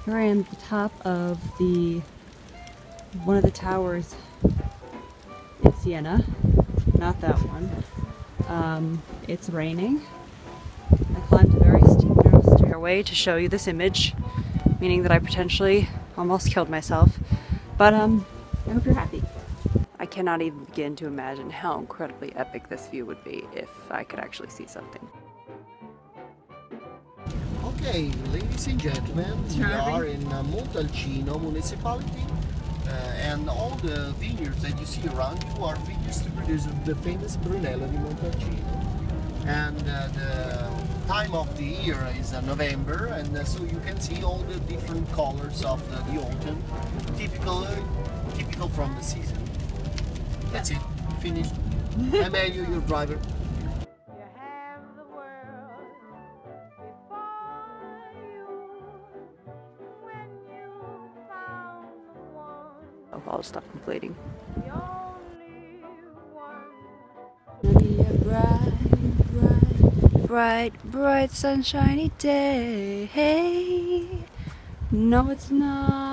Here I am at the top of one of the towers in Sienna. Not that one. It's raining. I climbed a very steep narrow stairway to show you this image, meaning that I potentially almost killed myself. But I hope you're happy. I cannot even begin to imagine how incredibly epic this view would be if I could actually see something. Okay, ladies and gentlemen, we are in Montalcino municipality, and all the vineyards that you see around you are vineyards to produce the famous Brunello di Montalcino. And the time of the year is November, and so you can see all the different colors of the autumn, typical from the season. That's it, finished. Emilio, your driver. Oh, I'll stop completing. Be a bright, sunshiny day. No, it's not.